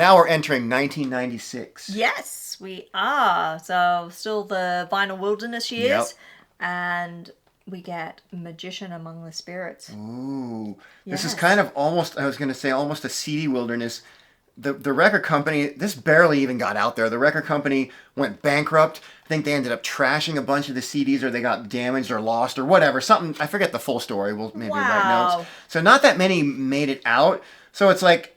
now we're entering 1996. Yes, we are. So still the Vinyl Wilderness years. Yep. And we get Magician Among the Spirits. Ooh. Yes. This is kind of almost, I was going to say, almost a CD wilderness. The record company, this barely even got out there. The record company went bankrupt. I think they ended up trashing a bunch of the CDs, or they got damaged or lost or whatever. Something, I forget the full story. We'll maybe write notes. So not that many made it out. So it's like,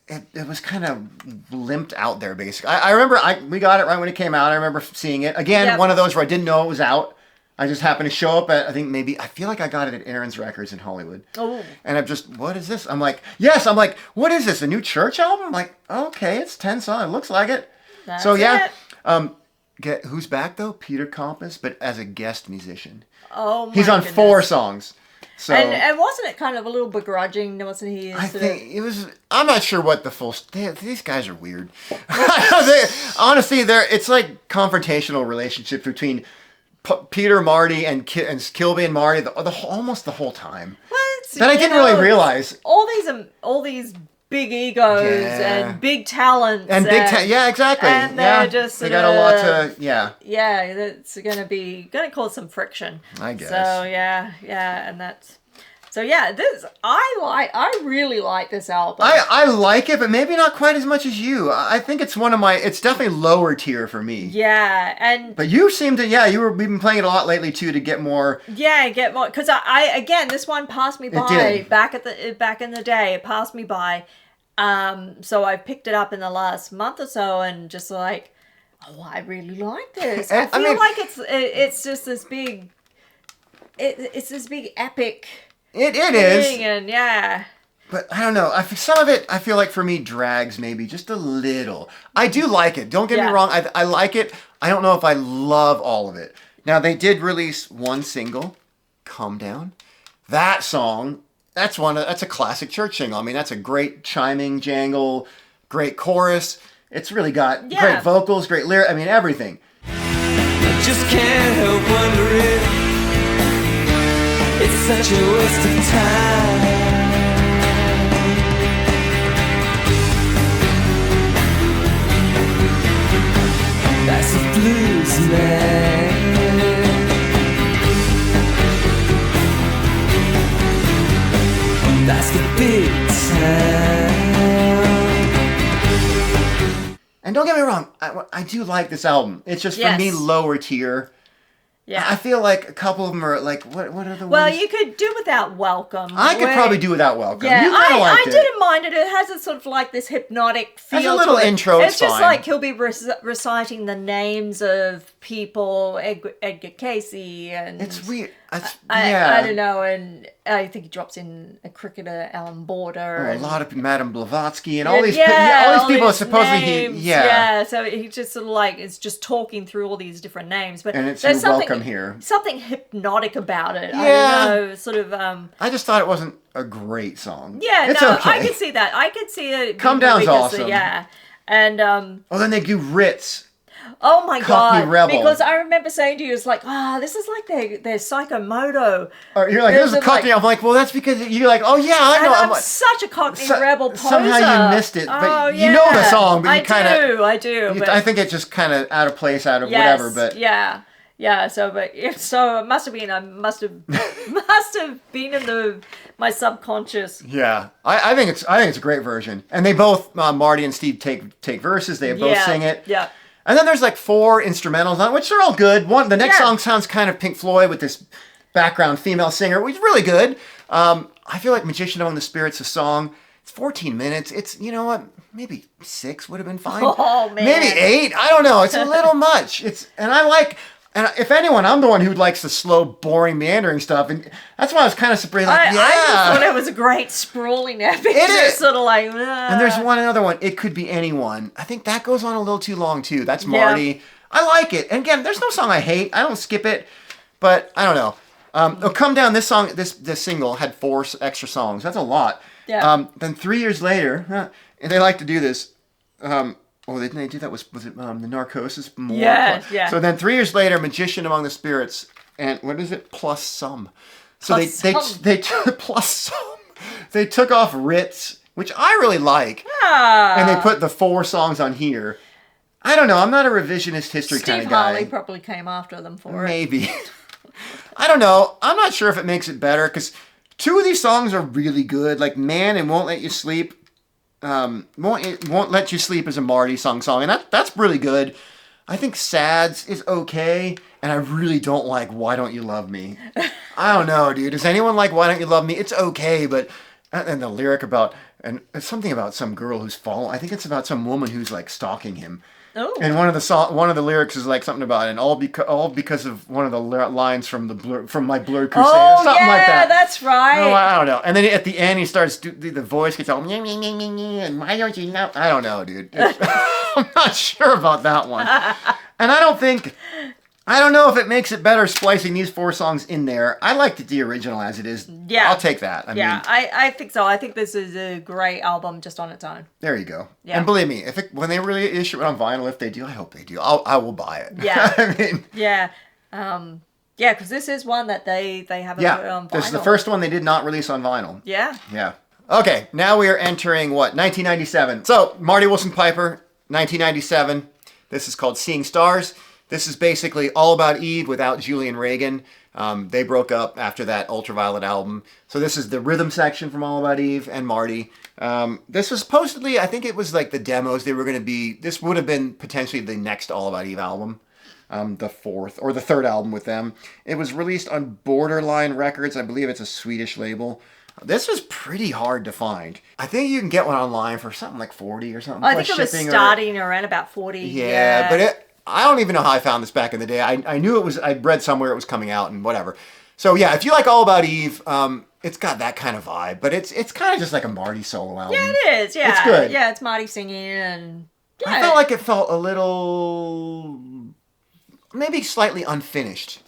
it was kind of limped out there, basically. I remember we got it right when it came out. I remember seeing it. Again, one of those where I didn't know it was out. I just happened to show up at, I feel like I got it at Aaron's Records in Hollywood. Oh. And I'm just, what is this? I'm like, yes. I'm like, what is this? A new Church album? I'm like, okay, it's 10 songs. It looks like it. That's so yeah. it. Who's back though? Peter Koppes, but as a guest musician. Oh my He's on goodness. 4 songs. So, and wasn't it kind of a little begrudging? Wasn't he? I think it was. I'm not sure what the full. These guys are weird. Honestly, it's like confrontational relationships between Peter, Marty, and Kilbey and Marty almost the whole time. That I didn't really realize. All these big egos and big talents yeah, exactly. And they're just they got a lot to yeah, that's gonna cause some friction, I guess. So yeah, and that's so yeah. This I really like this album. I like it, but maybe not quite as much as you. I think it's it's definitely lower tier for me. Yeah, but you seem to we've been playing it a lot lately too to get more. Yeah, get more because I again this one passed me by back in the day. It passed me by. So I picked it up in the last month or so and just like, oh, I really like this. I feel like it's just this big, it's this big epic. It is. And yeah. But I don't know. Some of it, I feel like for me, drags maybe just a little. I do like it. Don't get me wrong. I like it. I don't know if I love all of it. Now, they did release one single, Calm Down. That song, that's a classic Church single. I mean, that's a great chiming jangle, great chorus. It's really got great vocals, great lyrics. I mean, everything. I just can't help wondering. It's such a waste of time. That's the blues man. That's the big time. And don't get me wrong, I do like this album. It's just for me lower tier. Yeah. I feel like a couple of them are like, what are the ones? Well, you could do without Welcome. I could probably do without Welcome. Yeah, you kind of liked it. I didn't mind it. It has a sort of like this hypnotic feel. Has a little intro. It's just like he'll be reciting the names of people, Edgar Casey, and it's weird. I don't know, and I think he drops in a cricketer, Alan Border, a lot of Madame Blavatsky, and all these people are supposedly so he just sort of like is just talking through all these different names, but and it's there's Welcome here. Something hypnotic about it. Yeah. I don't know, sort of. I just thought it wasn't a great song. Yeah, it's no, okay. I could see that. I could see it. Calm Down's awesome. Yeah, and then they do Ritz. Oh my Cockney God! Rebel. Because I remember saying to you, it's like, this is like their Psychomoto. Or you're like, this is a Cockney. I'm like, well, that's because you're like, oh yeah, I know. I'm such a Cockney Rebel poser. Somehow you missed it, but you know the song, but you kind of. I do. I think it's just kind of out of place, out of whatever. But yeah. So, it must have been. I must have been in my subconscious. Yeah, I think it's a great version, and they both Marty and Steve take verses. They both sing it. Yeah. And then there's like 4 instrumentals on, which are all good. The next song sounds kind of Pink Floyd with this background female singer, which is really good. I feel like Magician Among the Spirits, a song. It's 14 minutes. It's, you know what? Maybe 6 would have been fine. Oh man. Maybe 8. I don't know. It's a little much. And if anyone, I'm the one who likes the slow, boring, meandering stuff, and that's why I was kind of surprised. Like, I just thought it was a great sprawling epic. It is sort of like. And there's another one. It Could Be Anyone. I think that goes on a little too long too. That's Marty. Yeah. I like it. And again, there's no song I hate. I don't skip it, but I don't know. Come Down. This song, this single had 4 extra songs. That's a lot. Yeah. Then 3 years later, and they like to do this. Didn't they do that? Was it the Narcosis? Yeah. So then 3 years later, Magician Among the Spirits, and what is it? Plus Some. So they plus some. They took off Ritz, which I really like. And they put the 4 songs on here. I don't know. I'm not a revisionist history kind of guy. Steve Harley probably came after them for it. Maybe. I don't know. I'm not sure if it makes it better because 2 of these songs are really good. Like Man and Won't Let You Sleep. Won't Let You Sleep is a Marty song, and that's really good. I think Sads is okay, and I really don't like Why Don't You Love Me. I don't know, dude. Does anyone like Why Don't You Love Me? It's okay, but and the lyric about and it's something about some girl who's fallen. I think it's about some woman who's like stalking him. Oh. And one of the lyrics is like something about and all because of one of the lines from my Blurred Crusade or something like that. That's right. No, I don't know. And then at the end he starts the voice gets all and why don't you know? I don't know, dude. I'm not sure about that one. And I don't know if it makes it better splicing these 4 songs in there. I liked the original as it is. Yeah. I'll take that. I think so. I think this is a great album just on its own. There you go. Yeah. And believe me, when they really issue it on vinyl, if they do, I hope they do. I will buy it. Yeah. I mean. Yeah. Because this is one that they haven't put on vinyl. This is the first one they did not release on vinyl. Yeah. Yeah. Okay, now we are entering, 1997. So, Marty Wilson Piper, 1997. This is called Seeing Stars. This is basically All About Eve without Julian Reagan. They broke up after that Ultraviolet album. So this is the rhythm section from All About Eve and Marty. This was supposedly, I think it was like the demos. This would have been potentially the next All About Eve album. The 4th or the 3rd album with them. It was released on Borderline Records. I believe it's a Swedish label. This was pretty hard to find. I think you can get one online for something like 40 or something. I think it was starting around about 40. Yeah, but I don't even know how I found this back in the day. I knew it was, I'd read somewhere it was coming out and whatever. So yeah, if you like All About Eve, it's got that kind of vibe, but it's kind of just like a Marty solo album. Yeah, it is. Yeah, it's good. Yeah, it's Marty singing and. Yeah. I felt like it felt a little, maybe slightly unfinished.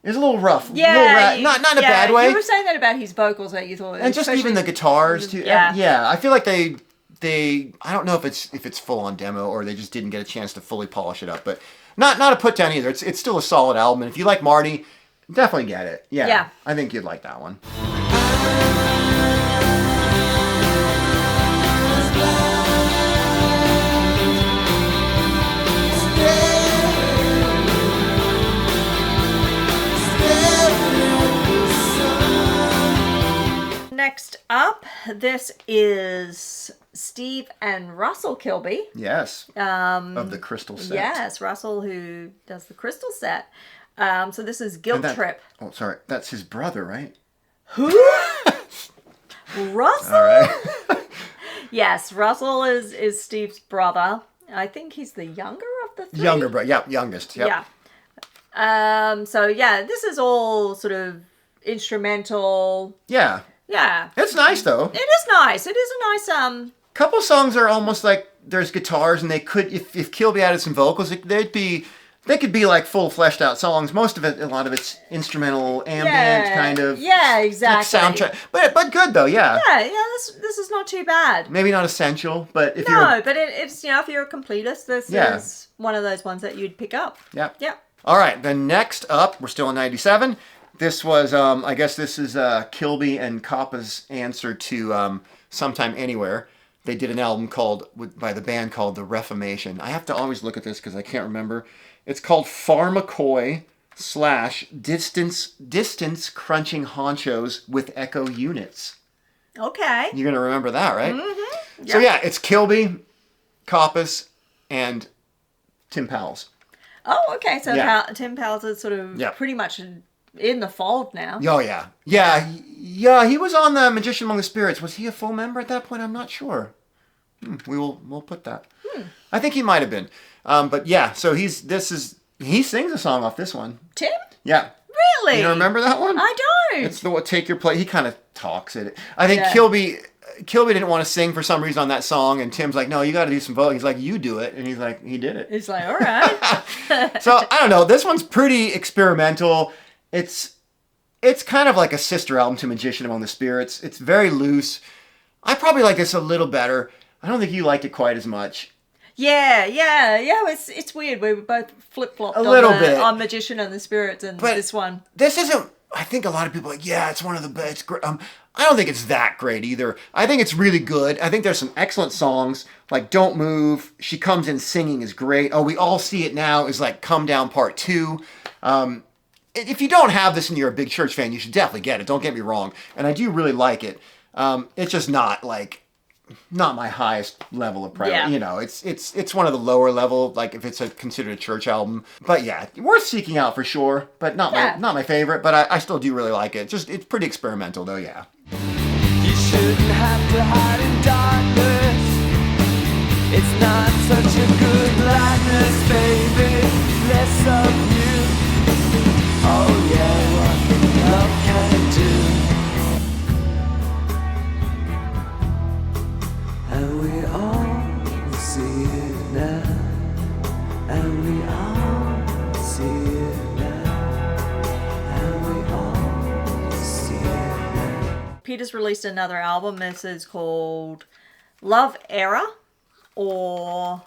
It was a little rough. Yeah, not in a bad way. You were saying that about his vocals that you thought, and just even the guitars too. Yeah. I feel like they. I don't know if it's full on demo or they just didn't get a chance to fully polish it up, but not a put down either. It's still a solid album, and if you like Marty, definitely get it. Yeah. I think you'd like that one. Next up, this is Steve and Russell Kilbey. Yes. Of the Crystal set. Yes, Russell who does the Crystal set. So this is Guilt Trip. Oh, sorry. That's his brother, right? Who? Russell? All right. Yes, Russell is Steve's brother. I think he's the younger of the 3. Younger brother. Yeah, youngest. Yep. Yeah. So yeah, this is all sort of instrumental. Yeah. Yeah. It's nice though. It is nice. It is a nice couple songs are almost like there's guitars and they could if Kilbey added some vocals, they could be like full fleshed out songs. Most of it, a lot of it's instrumental, ambient kind of. Yeah, exactly. Like soundtrack. But good though, yeah. Yeah, this is not too bad. Maybe not essential, but if but it's if you're a completist, this is one of those ones that you'd pick up. Yep. Yep. All right, then next up, we're still in 97. This was, I guess this is Kilbey and Koppes' answer to Sometime Anywhere. They did an album by the band called The Reformation. I have to always look at this because I can't remember. It's called Pharmacoy / Distance Crunching Honchos with Echo Units. Okay. You're going to remember that, right? Mm-hmm. Yep. So yeah, it's Kilbey, Koppes, and Tim Powles. Oh, okay. So Tim Powles is sort of pretty much in the fold now. Oh, yeah. Yeah, he was on the Magician Among the Spirits. Was he a full member at that point? I'm not sure. We'll put that. I think he might have been. But yeah, so he sings a song off this one. Tim? Yeah. Really? You don't remember that one? I don't. It's the Take Your Place. He kind of talks it. I think Kilbey didn't want to sing for some reason on that song, and Tim's like, no, you got to do some vocal. He's like, you do it. And he's like, he did it. He's like, all right. So, I don't know. This one's pretty experimental. It's kind of like a sister album to Magician Among the Spirits. It's very loose. I probably like this a little better. I don't think you liked it quite as much. Yeah. It's weird. We were both flip-flopped a little bit on Magician and the Spirits and this one. This isn't I think a lot of people are like, yeah, it's one of the best. I don't think it's that great either. I think it's really good. I think there's some excellent songs, like Don't Move, She Comes In Singing is great. Oh, We All See It Now is like Come Down Part 2. If you don't have this and you're a big Church fan, you should definitely get it. Don't get me wrong. And I do really like it. It's just not my highest level of priority. Yeah. You know, it's one of the lower level, like if it's considered a Church album. But yeah, worth seeking out for sure. But not my favorite. But I still do really like it. It's pretty experimental though. Yeah. You shouldn't have to hide in darkness. It's not such a good likeness, baby. Less of you. Oh yeah, what love can do. And we all see it now. And we all see it now. And we all see it now. Peter's released another album. This is called Love Error or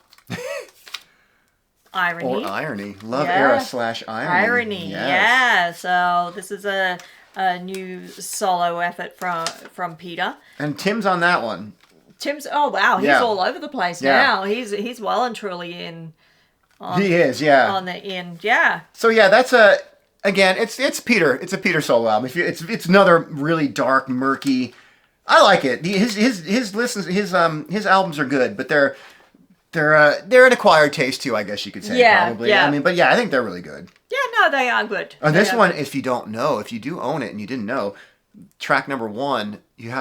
Irony. Or Irony. Love Yeah. Era / Irony. Irony, Yes. yeah. So this is a new solo effort from Peter. And Tim's on that one. Tim's, oh wow, he's Yeah. all over the place Yeah. now. He's well and truly in. He is, yeah. On the end, yeah. So yeah, that's again, it's Peter. It's a Peter solo album. It's another really dark, murky. I like it. His albums are good, but they're an acquired taste too, I guess you could say. Yeah, Probably. yeah. I mean, but yeah, I think they're really good. Yeah, no, they are good. On They this are one, good. if you don't know, if you do own it and you didn't know, track number 1, you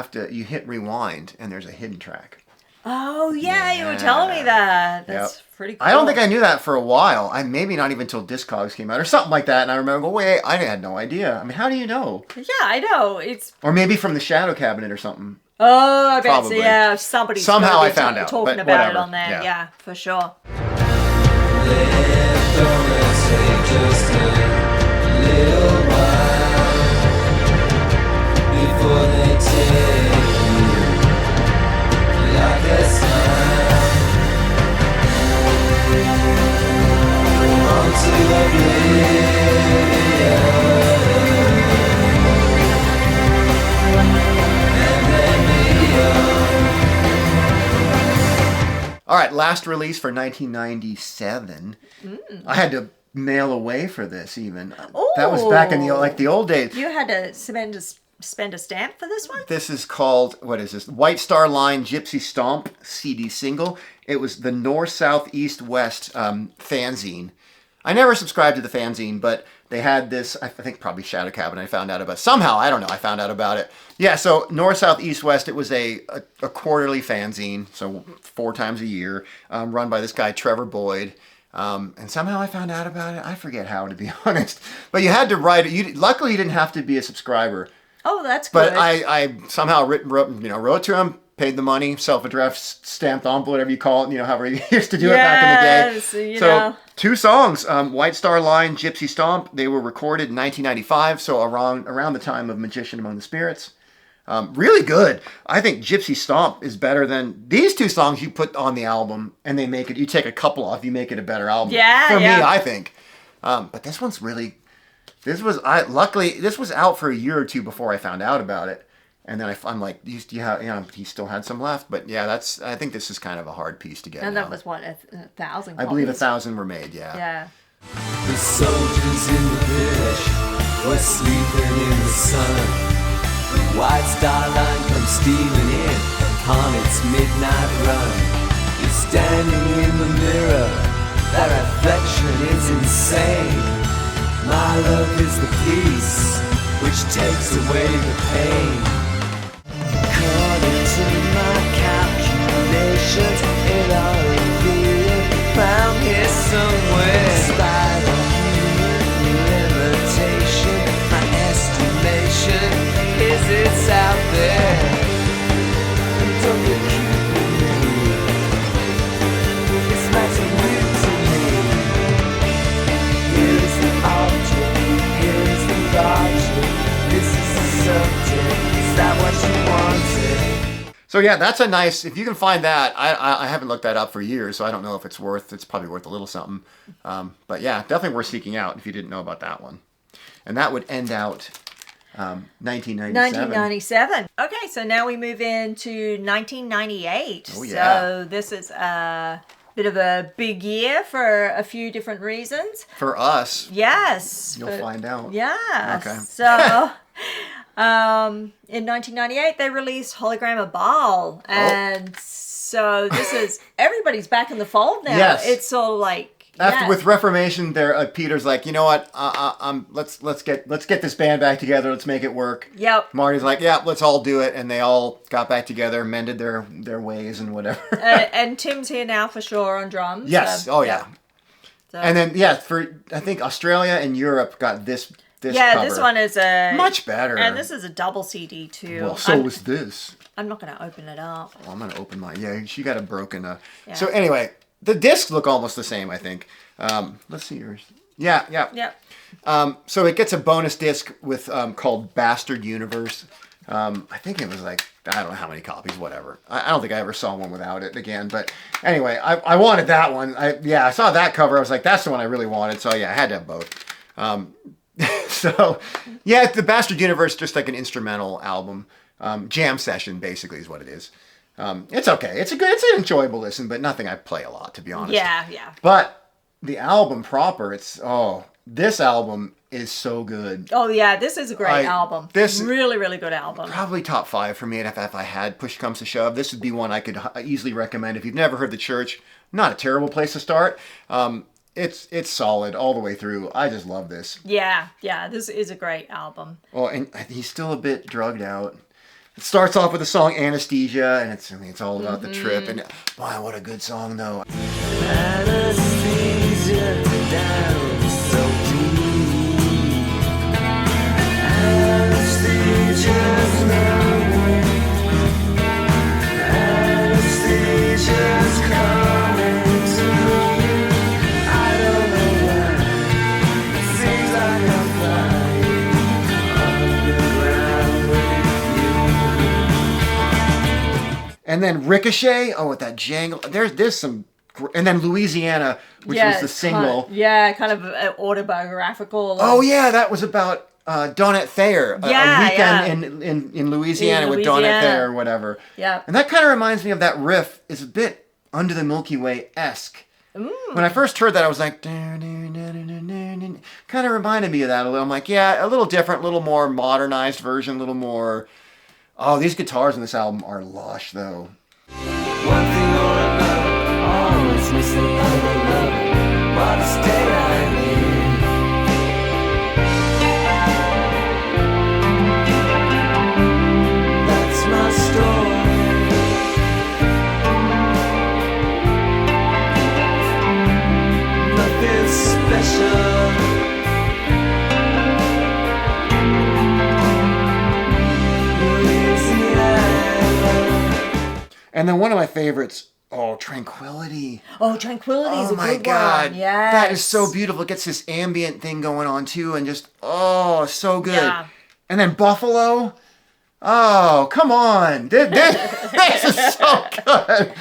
hit rewind and there's a hidden track. Oh yeah, you were telling me that. That's Yep. pretty cool. I don't think I knew that for a while. Maybe not even until Discogs came out or something like that. And I remember, wait, I had no idea. I mean, how do you know? Yeah, I know. It's Or maybe from the Shadow Cabinet or something. I bet. Probably. Yeah, somebody's Somehow gonna I be found out, talking but about it whatever. on there. Yeah. Yeah, for sure. Left on the take just a little while before they take you like a smile onto oblivion. All right, last release for 1997. I had to mail away for this even. That was back in the old days. You had to spend a stamp for this one? This is called, what is this? White Star Line Gypsy Stomp CD single. It was the North, South, East, West fanzine. I never subscribed to the fanzine, but they had this, I think probably Shadow Cabinet I found out about. Somehow, I don't know, I found out about it. Yeah, so North, South, East, West, it was a quarterly fanzine, so 4 times a year, run by this guy, Trevor Boyd. And somehow I found out about it. I forget how, to be honest. But you had to write it. Luckily, you didn't have to be a subscriber. Oh, that's good. But I somehow wrote to him, paid the money, self-addressed, stamped envelope, whatever you call it, however you used to do it back in the day. So 2 songs, White Star Line, Gypsy Stomp. They were recorded in 1995, so around the time of Magician Among the Spirits. Really good. I think Gypsy Stomp is better than these 2 songs you put on the album, and they make it. You take a couple off, you make it a better album. Yeah, for yeah. me, I think. But this one's really. Luckily this was out for a year or 2 before I found out about it, and then I'm like, he still had some left. But yeah, I think this is kind of a hard piece to get. and now. that was what, 1,000 I believe copies? 1,000 were made. Yeah. Yeah. The soldiers in the village were sleeping in the sun. The White Star Line comes steaming in on its midnight run. You're standing in the mirror, that reflection is insane. My love is the peace which takes away the pain. According to my calculations, it all revealed, found here somewhere. Despite all human limitation, my estimation is it's out there. And don't get cute with me. It's nice and weird to me. Here's the object, here's the logic. This is the subject. Is that what you wanted? So yeah, that's a nice. If you can find that, I haven't looked that up for years, so I don't know if it's worth. It's probably worth a little something. But yeah, definitely worth seeking out if you didn't know about that one. And that would end out 1997. 1997. Okay, so now we move into 1998. Oh, yeah. So this is a bit of a big year for a few different reasons. For us, Yes. you'll find out. Yeah. Okay. So, in 1998, they released Hologram of Baal. And so this is, everybody's back in the fold now. Yes. It's all like, With Reformation, there Peter's like, you know what? Let's get this band back together. Let's make it work. Yep. Marty's like, yeah, let's all do it, and they all got back together, mended their ways and whatever. And Tim's here now for sure on drums. Yes. So, Yeah. So, And then for I think Australia and Europe got this cover. this one is a much better. and this is a double CD too. Well, so was this. I'm not going to open it up. Well, I'm gonna open mine. Yeah, she got a broken. Yeah. So anyway, the discs look almost the same, I think. Let's see yours. Yeah. Yep. So it gets a bonus disc with called Bastard Universe. I think it was like, I don't know how many copies, whatever. I don't think I ever saw one without it again. But anyway, I wanted that one. I saw that cover. I was like, that's the one I really wanted. So yeah, I had to have both. So yeah, the Bastard Universe, just like an instrumental album. Jam session, basically, is what it is. It's okay. It's an enjoyable listen, but nothing I play a lot, to be honest. Yeah. But the album proper, this album is so good. Oh yeah, this is a great album. This really, really good album. Probably top 5 for me. And if I had push comes to shove, this would be one I could easily recommend. If you've never heard The Church, not a terrible place to start. It's solid all the way through. I just love this. Yeah, this is a great album. Oh, and he's still a bit drugged out. It starts off with the song Anesthesia, and it's all about the trip. And wow, what a good song though. Anesthesia down so deep. Anesthesia's knowing. Anesthesia's coming to me. I don't know why. It seems like I'm flying underground with you. And then Ricochet, with that jangle. There's some, and then Louisiana, which was the single. Kind of autobiographical. Oh yeah, that was about Donette Thayer. A weekend in Louisiana with Donette Thayer or whatever. Yeah. And that kind of reminds me of that riff. Is a bit Under the Milky Way-esque. When I first heard that, I was like, kind of reminded me of that a little. I'm like, yeah, a little different, a little more modernized version, a little more. Oh, these guitars in this album are lush, though. One thing or another, always missing other love. What a state I'm in. That's my story. Nothing special. And then one of my favorites, Tranquility. Oh, Tranquility's a my good God. one. Yes. That is so beautiful. It gets this ambient thing going on too, and just, so good. Yeah. And then Buffalo. Oh, come on. This is so good.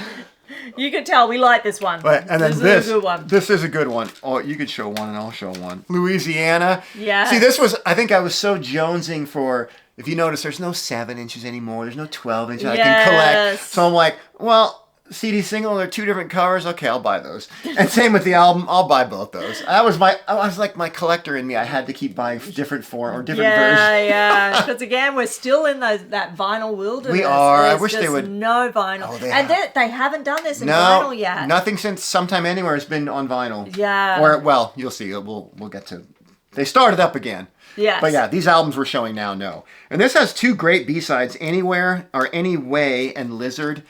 You can tell we like this one. And then this is a good one. This is a good one. Oh, you could show one and I'll show one. Louisiana. Yeah. See, I think I was so jonesing for, if you notice, there's no 7 inches anymore. There's no 12 inches I can collect. So I'm like, well, CD single, they're 2 different covers. Okay, I'll buy those. And same with the album, I'll buy both those. I was like my collector in me. I had to keep buying different versions. Yeah. Because again, we're still in that vinyl wilderness. We are. There's I wish they would. No vinyl. They haven't done this in vinyl yet. Nothing since Sometime Anywhere has been on vinyl. Yeah. Or, well, you'll see. We'll get to. They started up again. Yes. But yeah, these albums we're showing now, no. And this has 2 great B-sides, Anywhere or Anyway and Lizard.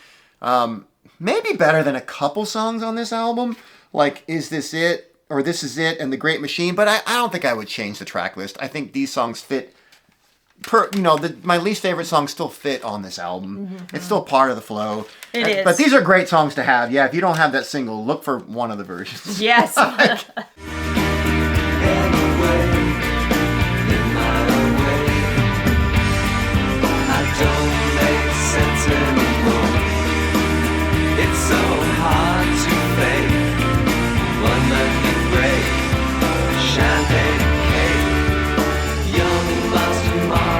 Maybe better than a couple songs on this album, like Is This It? Or This Is It and The Great Machine, but I don't think I would change the track list. I think these songs fit, my least favorite songs still fit on this album. Mm-hmm. It's still part of the flow. It is. But these are great songs to have. Yeah, if you don't have that single, look for one of the versions. Yes. Champagne cake, young master.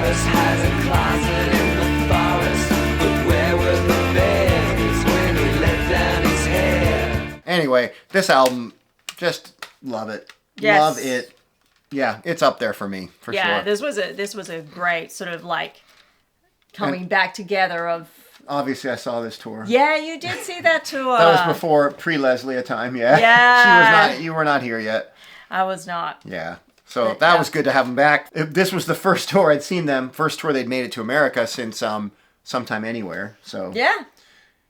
anyway, this album, just love it. Yes. Love it. Yeah, it's up there for me, for Yeah, sure. this was a great sort of like coming back together of. Obviously, I saw this tour. Yeah, you did see that tour. That was before pre-Leslie a time, yeah. Yeah. You were not here yet. I was not. Yeah. So But, that was good to have them back. This was the first tour I'd seen them, first tour they'd made it to America since Sometime Anywhere. So Yeah.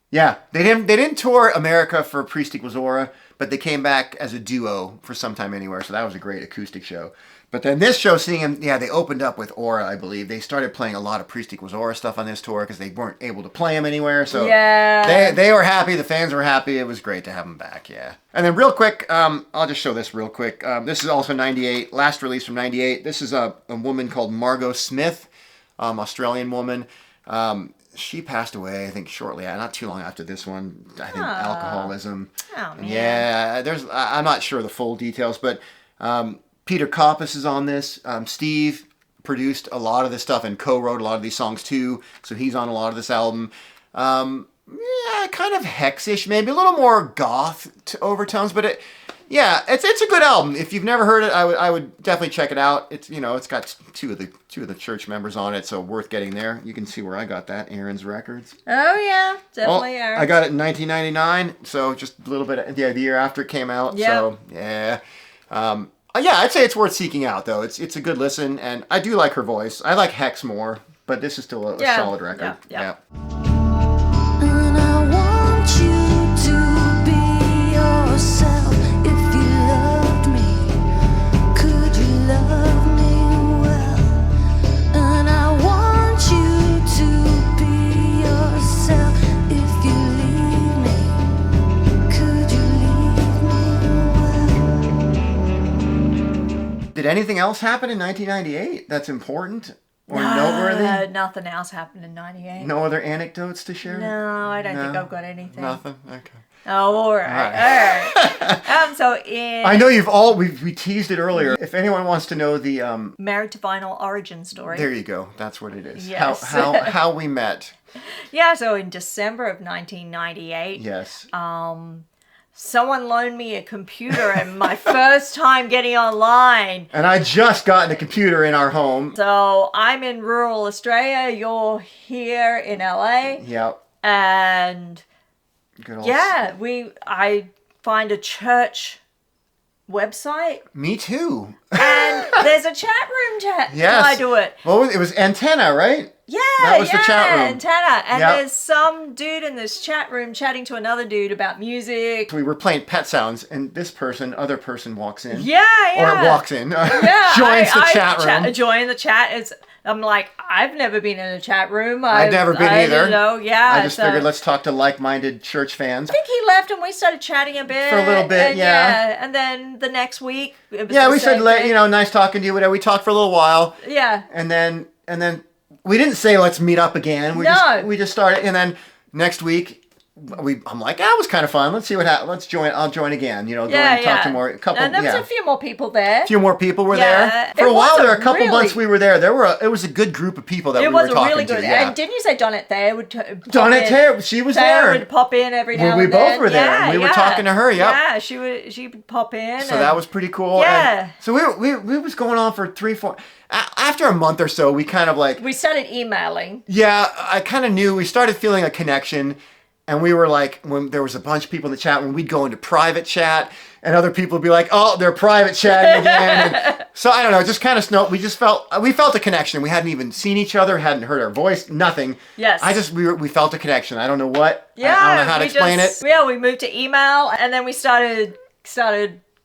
yeah, they didn't tour America for Priest Equals Aura, but they came back as a duo for Sometime Anywhere. So that was a great acoustic show. But then this show, seeing them, yeah, they opened up with Aura, I believe. They started playing a lot of Priest Equals Aura stuff on this tour because they weren't able to play them anywhere. So Yeah. they were happy. The fans were happy. It was great to have them back, yeah. And then real quick, I'll just show this real quick. This is also 98, last release from 98. This is a woman called Margot Smith, Australian woman. She passed away, I think, shortly, not too long after this one. I think alcoholism. Oh, man. Yeah, I'm not sure the full details, but Peter Koppes is on this. Steve produced a lot of this stuff and co-wrote a lot of these songs too, so he's on a lot of this album. Yeah, kind of hexish, maybe a little more goth overtones, but it's a good album. If you've never heard it, I would definitely check it out. It's it's got two of the church members on it, so worth getting there. You can see where I got that, Aaron's Records. Oh yeah, definitely. Well, I got it in 1999, so just a little bit the year after it came out. Yep. So yeah. Yeah, I'd say it's worth seeking out, though. It's a good listen, and I do like her voice. I like Hex more, but this is still a solid record. Yeah. And I want you to be yourself. If you loved me, could you love me well? And I want you to be yourself. If you leave me, could you leave me well? Did anything else happen in 1998 that's important or noteworthy? Nothing else happened in 98. No other anecdotes to share? No, I don't think No? I've got anything. Nothing? Okay. Oh, all right. So in I know we teased it earlier. If anyone wants to know the Married to Vinyl origin story. there you go. That's what it is. Yes. How we met. Yeah, so in December of 1998, Yes. someone loaned me a computer and my first time getting online. And I just gotten a computer in our home. So I'm in rural Australia, you're here in LA, Yeah. and Good old yeah, I find a church website Me too. and there's a chat room chat. Yes. I do it. Well, it was Antenna, right? Yeah, That was the chat room. Antenna. And Yep. there's some dude in this chat room chatting to another dude about music. We were playing Pet Sounds, and this other person walks in. Yeah, yeah. Or walks in. Yeah, joins the chat room. Join the chat. I'm like, I've never been in a chat room. I've never been either. You know, yeah. I just figured let's talk to like-minded church fans. I think he left and we started chatting a bit. For a little bit, and, yeah. And then the next week, it was Yeah, the we said, same thing. nice talking to you, whatever. We talked for a little while, Yeah. and then we didn't say let's meet up again. We just started, and then next week. I'm like, that was kind of fun. Let's see what happens. I'll join again. Go and talk to more. And there was a few more people there. A few more people were Yeah. there. For It a while was a there, a couple really- months we were there. It was a good group of people that we It were was talking really good. to. Yeah. And didn't you say Donette Thayer would pop Donette in? Thayer, she was Thayer there. would pop in every now We and then. both were there, and we were talking to her, yep. Yeah, she would pop in. So that was pretty cool. Yeah. And so we was going on for 3-4. After a month or so, we kind of like. We started emailing. Yeah, I kind of knew. We started feeling a connection. And we were like, when there was a bunch of people in the chat, when we'd go into private chat, and other people would be like, "Oh, they're private chatting again." And so I don't know, just kind of we felt a connection. We hadn't even seen each other, hadn't heard our voice, nothing. Yes. We felt a connection. I don't know what. Yeah. I don't know how to explain it. Yeah, we moved to email, and then we started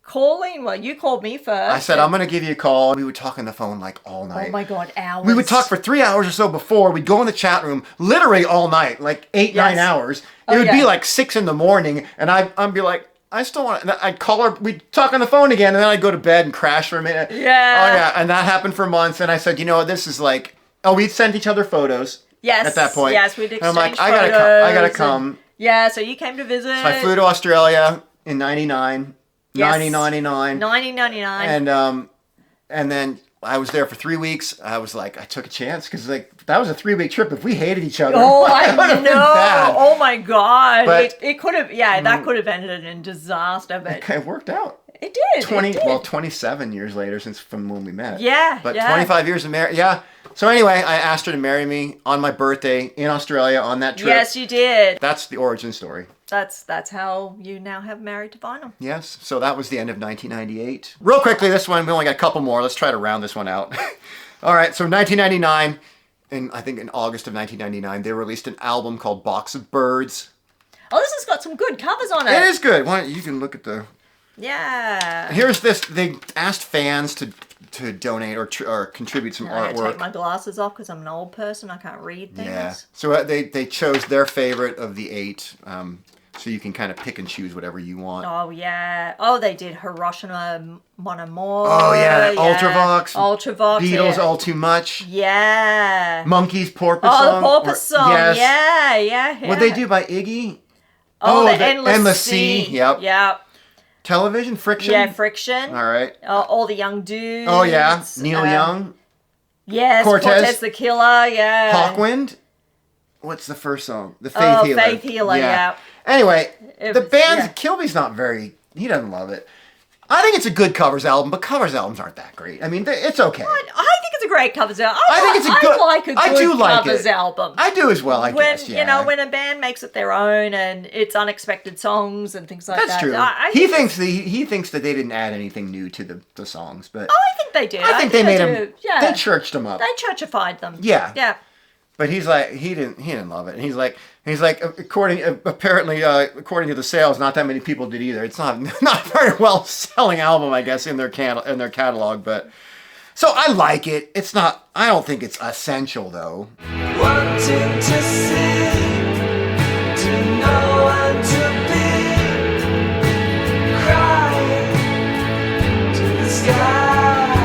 calling. Well, you called me first. I said, I'm going to give you a call. We would talk on the phone like all night. Oh my God, hours. We would talk for 3 hours or so before. We'd go in the chat room literally all night, like 8, 9 hours. It would be like 6 in the morning, and I'd be like, I still want to. I'd call her. We'd talk on the phone again, and then I'd go to bed and crash for a minute. Yeah. Oh yeah, and that happened for months. And I said, this is like. Oh, we'd sent each other photos. Yes. At that point. Yes, we'd And I'm like, exchanged I gotta photos come. and- Yeah, so you came to visit. So I flew to Australia in '99, Yes. 1999. 1999. And then I was there for 3 weeks. I was like, I took a chance because like that was a 3-week trip. If we hated each other, Oh, I it would've been know. bad. Oh my God. But- it could have, that could have ended in disaster, but It worked out. it did. 27 years later since from when we met. Yeah, But yeah. 25 years of marriage. Yeah. So anyway, I asked her to marry me on my birthday in Australia on that trip. Yes, you did. That's the origin story. That's how you now have Married to Vinyl. Yes. So that was the end of 1998. Real quickly, this one, we only got a couple more. Let's try to round this one out. All right. So 1999, and I think in August of 1999, they released an album called Box of Birds. Oh, this has got some good covers on it. It is good. Why don't you can look at the... Yeah. Here's this. They asked fans to donate or contribute some I artwork. take my glasses off because I'm an old person. I can't read things. Yeah. So they chose their favorite of the 8. So you can kind of pick and choose whatever you want. Oh, yeah. Oh, they did Hiroshima Mon Amour. Oh, yeah. Ultravox. Ultravox. Beatles, yeah. All Too Much. Yeah. Monkeys, Porpoise Oh, Song. the Porpoise song. Yes. Yeah. What they do by Iggy? Oh, the Endless Endless Sea. Sea. Yep. Yep. Television, Friction. Yeah, Friction. All right. All the young dudes. Oh, yeah. Neil Young. Yes, Cortez the Killer, yeah. Hawkwind. What's the first song? The Faith Healer. Faith Healer, yeah. Anyway, It the was- band, yeah. Kilbey's not very, he doesn't love it. I think it's a good covers album, but covers albums aren't that great. I mean, it's okay. I think it's a great covers album. I think it's a good- I like a good I do like covers it. album. I do as well, I when, guess, yeah. You know, when a band makes it their own and it's unexpected songs and things like That's that. true. I He think thinks that they didn't add anything new to the songs, but Oh, I think they did. I think they made them, do. Yeah. they churched them up. They churchified them. Yeah. Yeah. But he's like, he didn't love it. And he's like, according to the sales, not that many people did either. It's not a very well selling album, I guess, in their catalog. But so I like it. It's not. I don't think it's essential though. Wanting to see, to know and to be, crying to the sky,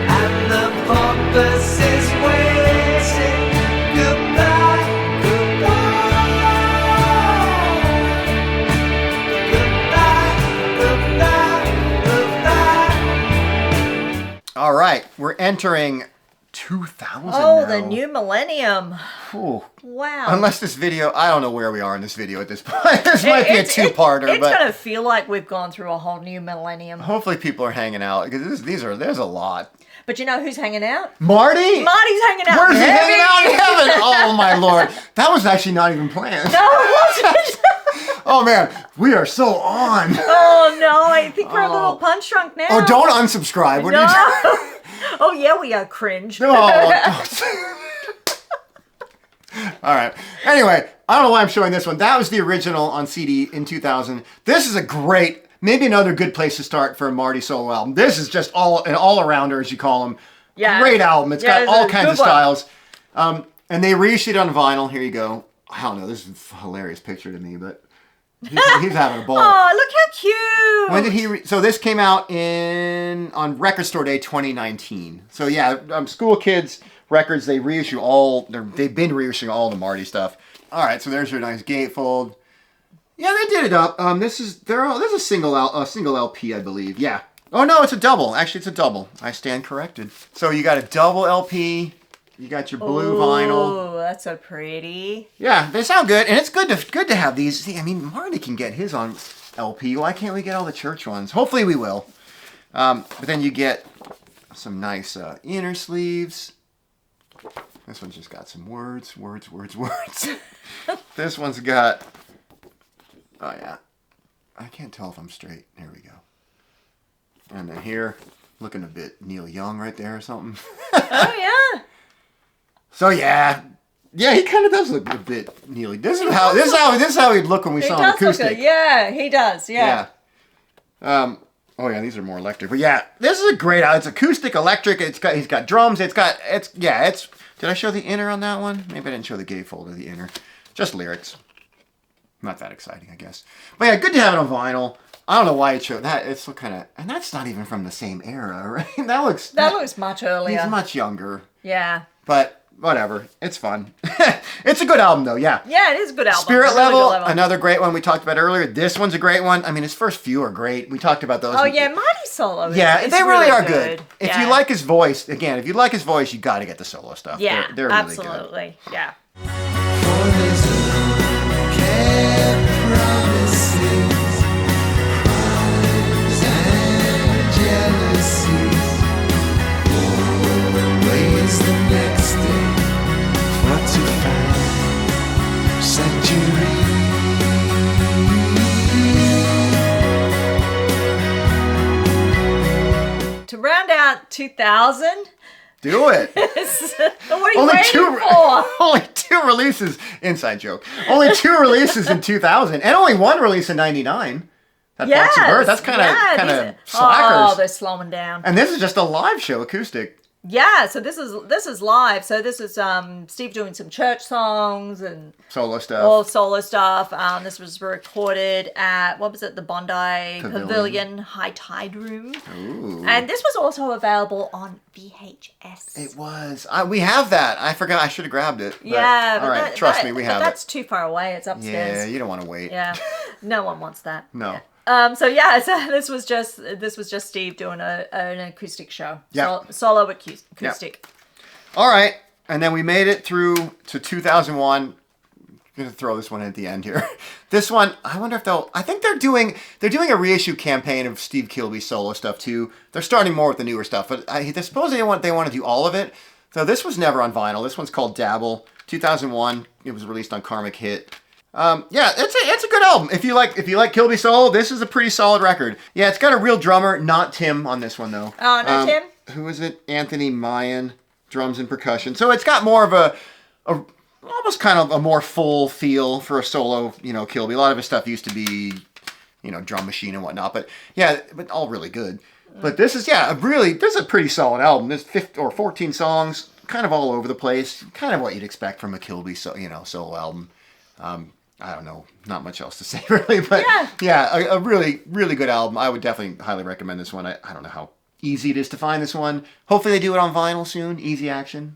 and the porpoise is waiting. Goodbye, goodbye, goodbye, goodbye. All right, we're entering 2000 Oh, now. the new millennium. Ooh. Wow. Unless this video, I don't know where we are in this video at this point. This might be a two-parter, It's but going to feel like we've gone through a whole new millennium. hopefully people are hanging out because there's a lot. But you know who's hanging out? Marty? Marty's hanging out. Where's he in hanging out in heaven. heaven? Oh my lord. That was actually not even planned. No, it wasn't. Oh man, we are so on. Oh no, I think we're a little punch drunk now. Oh, don't unsubscribe. What No. are you Oh yeah, we are cringe. doing? All right. Anyway, I don't know why I'm showing this one. That was the original on CD in 2000. This is a great, maybe another good place to start for a Marty solo album. This is just an all-arounder, as you call them. Yeah. Great album. It's got it's all a kinds good of one. styles. And they reissued it on vinyl. Here you go. I don't know. This is a hilarious picture to me, but he's having a ball. Oh, look how cute. When did he? So this came out on Record Store Day 2019. So yeah, School Kids Records. They've been reissuing all the Marty stuff. All right, so there's your nice gatefold. Yeah, they did it up. This is a single LP, I believe. Yeah. Oh no, it's a double. Actually, it's a double. I stand corrected. So you got a double LP. You got your blue vinyl. Oh, that's so pretty. Yeah, they sound good, and it's good to have these. See, I mean, Marty can get his on LP. Why can't we get all the church ones? Hopefully, we will. But then you get some nice inner sleeves. This one's just got some words. This one's got. Oh yeah, I can't tell if I'm straight. There we go. And then here, looking a bit Neil Young right there or something. Oh yeah. So yeah, he kind of does look a bit Neely. This is how he'd look when we He saw him does look acoustic. good. Yeah, he does. Yeah. Oh yeah, these are more electric. But yeah, this is a great album. It's acoustic, electric. He's got drums. Did I show the inner on that one? Maybe I didn't show the gatefold of the inner. Just lyrics. Not that exciting, I guess. But yeah, good to have it on vinyl. I don't know why it showed that. It's kind of, and that's not even from the same era, right? That looks That looks much earlier. He's much younger. Yeah. But whatever. It's fun. It's a good album, though, yeah. Yeah, it is a good album. Spirit Really good Level, album. another great one we talked about earlier. This one's a great one. I mean, his first few are great. We talked about those. Oh, yeah, Marty's solo is They really are good. If Yeah. you like his voice, again, you got to get the solo stuff. Yeah, they're really absolutely. Yeah. For his own care promises, crimes and jealousies. Always the next day for to find sanctuary. To round out 2000, Do it. what are you waiting for? Only two releases. Inside joke. Only two releases in 2000, and only one release in '99. That Yes, Box of Birth. That's kind of these- slackers. Oh, they're slowing down. And this is just a live show, acoustic. Yeah, so this is live. So this is Steve doing some church songs and Solo stuff. all solo stuff. This was recorded at the Bondi Pavilion High Tide Room. Ooh. And this was also available on VHS. It was. We have that. I forgot. I should have grabbed it. But, Yeah, but all right. Trust me, we have that's it. too far away. It's Yeah, upstairs. you don't want to wait. Yeah, no one wants that. No. So this was just Steve doing an acoustic show. Yeah. Solo acoustic. All right. And then we made it through to 2001. I'm going to throw this one in at the end here. This one, I wonder if I think they're doing a reissue campaign of Steve Kilbey's solo stuff too. They're starting more with the newer stuff, but I suppose they want to do all of it. So this was never on vinyl. This one's called Dabble. 2001. It was released on Karmic Hit. It's a good album. If you like Kilby solo, this is a pretty solid record. Yeah, it's got a real drummer, not Tim on this one though. Oh, no, Tim? Who is it? Anthony Mayan, drums and percussion. So it's got more of a almost kind of a more full feel for a solo, Kilby. A lot of his stuff used to be, drum machine and whatnot. But yeah, but all really good. But this is this is a pretty solid album. There's 15 or 14 songs, kind of all over the place. Kind of what you'd expect from a Kilby solo album. I don't know, not much else to say really, but a really, really good album. I would definitely highly recommend this one. I don't know how easy it is to find this one. Hopefully they do it on vinyl soon. Easy Action.